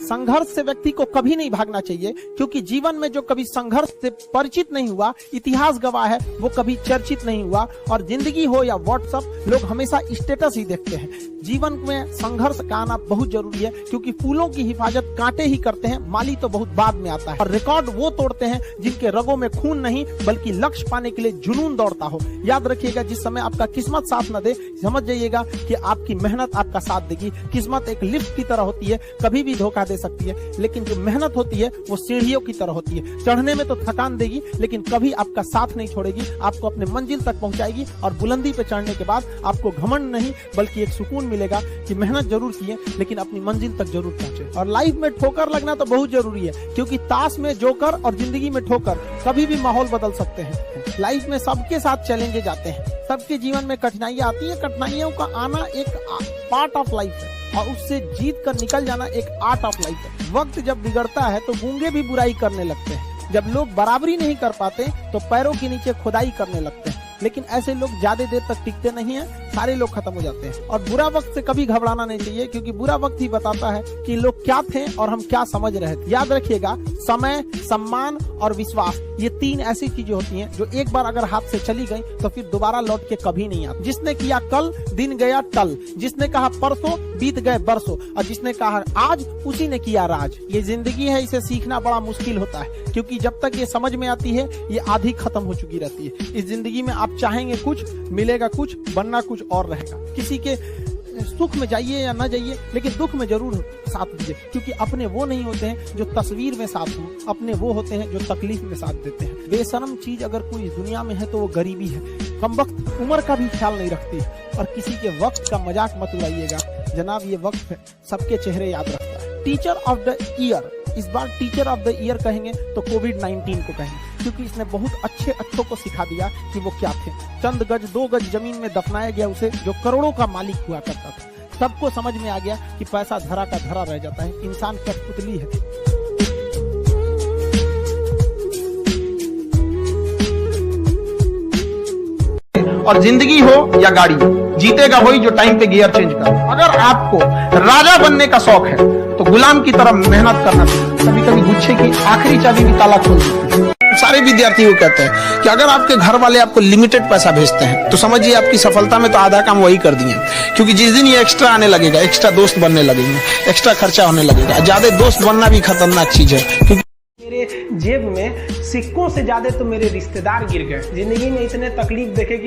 संघर्ष से व्यक्ति को कभी नहीं भागना चाहिए, क्योंकि जीवन में जो कभी संघर्ष से परिचित नहीं हुआ, इतिहास गवाह है, वो कभी चर्चित नहीं हुआ। और जिंदगी हो या व्हाट्सएप, लोग हमेशा स्टेटस ही देखते हैं। जीवन में संघर्ष का आना बहुत जरूरी है, क्योंकि फूलों की हिफाजत कांटे ही करते हैं, माली तो बहुत बाद में आता है। और रिकॉर्ड वो तोड़ते हैं जिनके रगों में खून नहीं, बल्कि लक्ष्य पाने के लिए जुनून दौड़ता हो। याद रखिएगा, जिस समय आपका किस्मत साथ न दे, समझ जाइएगा कि आपकी मेहनत आपका साथ देगी। किस्मत एक लिफ्ट की तरह होती है, कभी भी धोखा दे सकती है, लेकिन जो मेहनत होती है वो सीढ़ियों की तरह होती है। चढ़ने में तो थकान देगी, लेकिन कभी आपका साथ नहीं छोड़ेगी, आपको अपने मंजिल तक पहुंचाएगी। और बुलंदी पे चढ़ने के बाद आपको घमंड नहीं, बल्कि एक सुकून मिलेगा कि मेहनत जरूर किए, लेकिन अपनी मंजिल तक जरूर पहुंचे। और लाइफ में ठोकर लगना तो बहुत जरूरी है, क्योंकि ताश में जोकर और जिंदगी में ठोकर कभी भी माहौल बदल सकते हैं। लाइफ में सबके साथ चैलेंजेस आते हैं, सबके जीवन में कठिनाइयां आती है। कठिनाइयों का आना एक पार्ट ऑफ लाइफ है, और उससे जीत कर निकल जाना एक आर्ट ऑफ लाइफ है। वक्त जब बिगड़ता है तो गूंगे भी बुराई करने लगते हैं। जब लोग बराबरी नहीं कर पाते तो पैरों के नीचे खुदाई करने लगते हैं। लेकिन ऐसे लोग ज्यादा देर तक टिकते नहीं हैं, सारे लोग खत्म हो जाते हैं। और बुरा वक्त से कभी घबराना नहीं चाहिए, क्योंकि बुरा वक्त ही बताता है कि लोग क्या थे और हम क्या समझ रहे थे। याद रखिएगा, समय, सम्मान और विश्वास, ये तीन ऐसी चीजें होती हैं जो एक बार अगर हाथ से चली गई तो फिर दोबारा लौट के कभी नहीं आती। जिसने किया कल, दिन गया टल। जिसने कहा परसों, बीत गए बरसों। और जिसने कहा आज, उसी ने किया राज। ये जिंदगी है, इसे सीखना बड़ा मुश्किल होता है, क्योंकि जब तक ये समझ में आती है, ये आधी खत्म हो चुकी रहती है। इस जिंदगी में आप चाहेंगे कुछ, मिलेगा कुछ, बनना कुछ और रहेगा। किसी के सुख में जाइए या ना जाइए, लेकिन दुख में जरूर साथ दीजिए, क्योंकि अपने वो नहीं होते हैं जो तस्वीर में साथ हो, अपने वो होते हैं जो तकलीफ में साथ देते हैं। बेशर्म चीज अगर कोई दुनिया में है तो वो गरीबी है। कमबख्त उम्र का भी ख्याल नहीं रखती, और किसी के वक्त का मजाक मत उड़ाइएगा। जनाब, ये वक्त है, सबके चेहरे याद रखता है। टीचर ऑफ द ईयर, इस बार टीचर ऑफ द ईयर कहेंगे तो कोविड-19 को कहेंगे, क्योंकि इसने बहुत अच्छों को सिखा दिया कि वो क्या थे। चंद गज, 2 गज जमीन में दफनाया गया उसे, जो करोड़ों का मालिक हुआ करता था। सबको समझ में आ गया कि पैसा धरा का धरा रह जाता है, इंसान कठपुतली है। और जिंदगी हो या गाड़ी, जीतेगा वही जो टाइम पे गियर चेंज कर। अगर आपको राजा बनने का शौक है तो गुलाम की तरह मेहनत करना चाहिए। कभी कभी गुच्छे की आखिरी चाबी भी ताला खोल देती है। सारे विद्यार्थी को कहते हैं कि अगर आपके घर वाले आपको लिमिटेड पैसा भेजते हैं तो समझिए आपकी सफलता में तो आधा काम वही कर दिए, क्योंकि जिस दिन ये एक्स्ट्रा आने लगेगा, एक्स्ट्रा दोस्त बनने लगेंगे, एक्स्ट्रा खर्चा होने लगेगा। ज्यादा दोस्त बनना भी खतरनाक चीज है, क्योंकि मेरे जेब में सिक्कों से ज्यादा तो मेरे रिश्तेदार गिर गए। जिंदगी में इतने तकलीफ देखे कि